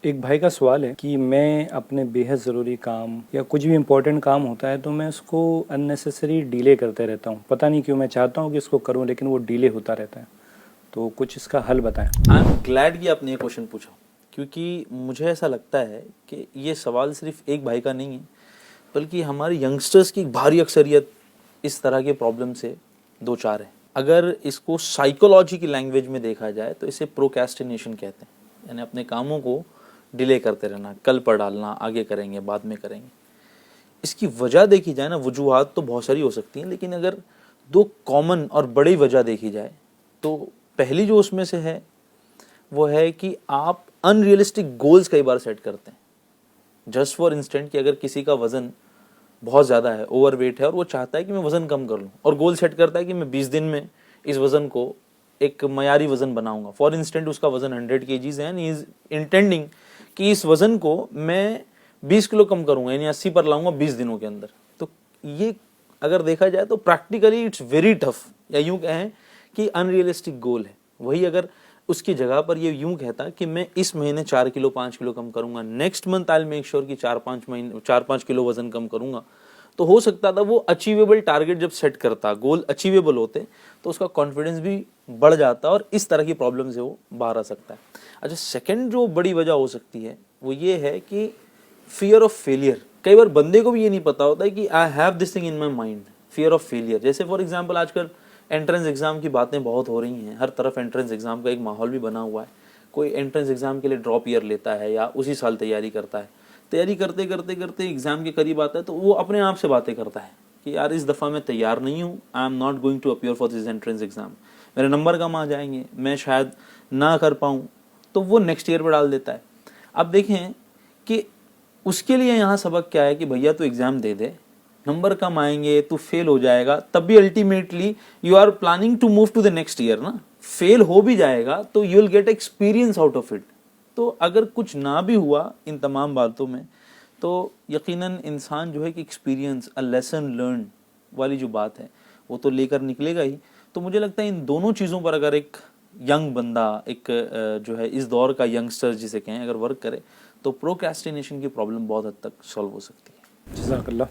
एक भाई का सवाल है कि मैं अपने बेहद ज़रूरी काम या कुछ भी इम्पोर्टेंट काम होता है तो मैं उसको अननेसेसरी डिले करते रहता हूँ। पता नहीं क्यों, मैं चाहता हूँ कि इसको करूँ लेकिन वो डिले होता रहता है। तो कुछ इसका हल बताएं। आई एम ग्लैड कि आपने ये क्वेश्चन पूछा, क्योंकि मुझे ऐसा लगता है कि ये सवाल सिर्फ एक भाई का नहीं है, बल्कि हमारे यंगस्टर्स की भारी अक्सरियत इस तरह के प्रॉब्लम से दो चार है। अगर इसको साइकोलॉजी की लैंग्वेज में देखा जाए तो इसे प्रोक्रेस्टिनेशन कहते हैं, यानी अपने कामों को डिले करते रहना, कल पर डालना, आगे करेंगे, बाद में करेंगे। इसकी वजह देखी जाए ना, वजूहात तो बहुत सारी हो सकती हैं, लेकिन अगर दो कॉमन और बड़ी वजह देखी जाए तो पहली जो उसमें से है वो है कि आप अनरियलिस्टिक गोल्स कई बार सेट करते हैं। जस्ट फॉर इंस्टेंट कि अगर किसी का वजन बहुत ज़्यादा है, ओवरवेट है, और वो चाहता है कि मैं वजन कम कर लूँ, और गोल सेट करता है कि मैं 20 दिन में इस वजन को एक मयारी वजन बनाऊंगा। फॉर इंस्टेंट उसका वजन 100 kgs है, एंड ही इज इंटेंडिंग कि इस वजन को मैं 20 किलो कम करूंगा, यानी 80 पर लाऊंगा 20 दिनों के अंदर। तो ये अगर देखा जाए तो प्रैक्टिकली इट्स वेरी टफ, या यूं कहें कि अनरियलिस्टिक गोल है। वही अगर उसकी जगह पर ये यूं कहता कि मैं इस महीने 4 किलो 5 किलो कम करूंगा, next month I will make sure कि 4-5 किलो वजन कम करूंगा, तो हो सकता था वो अचीवेबल टारगेट जब सेट करता, गोल अचीवेबल होते, तो उसका कॉन्फिडेंस भी बढ़ जाता और इस तरह की प्रॉब्लम से वो बाहर आ सकता है। अच्छा, सेकंड जो बड़ी वजह हो सकती है वो ये है कि फियर ऑफ फेलियर। कई बार बंदे को भी ये नहीं पता होता है कि I have this thing in my mind, fear of failure. जैसे फॉर एग्जाम्पल आजकल एंट्रेंस एग्जाम की बातें बहुत हो रही हैं, हर तरफ एंट्रेंस एग्जाम का एक माहौल भी बना हुआ है। कोई एंट्रेंस एग्जाम के लिए ड्रॉप ईयर लेता है या उसी साल तैयारी करता है, तैयारी करते करते करते एग्जाम के करीब आता है तो वो अपने आप से बातें करता है कि यार इस दफ़ा मैं तैयार नहीं हूँ, I am not going to appear for this entrance exam, मेरे नंबर कम आ जाएंगे, मैं शायद ना कर पाऊँ, तो वो नेक्स्ट ईयर पर डाल देता है। अब देखें कि उसके लिए यहाँ सबक क्या है कि भैया तू एग्जाम दे दे, नंबर कम आएंगे, तू फेल हो जाएगा, तब भी ultimately you are planning to move to the next year ना। फेल हो भी जाएगा तो you will get experience out of it. तो अगर कुछ ना भी हुआ इन तमाम बातों में, तो यकीनन इंसान जो है कि एक्सपीरियंस, अ लेसन लर्न वाली जो बात है वो तो लेकर निकलेगा ही। तो मुझे लगता है इन दोनों चीज़ों पर अगर एक यंग बंदा, एक जो है इस दौर का यंगस्टर जिसे कहें, अगर वर्क करे तो प्रोक्रेस्टिनेशन की प्रॉब्लम बहुत हद तक सॉल्व हो सकती है। जज़ाकल्लाह।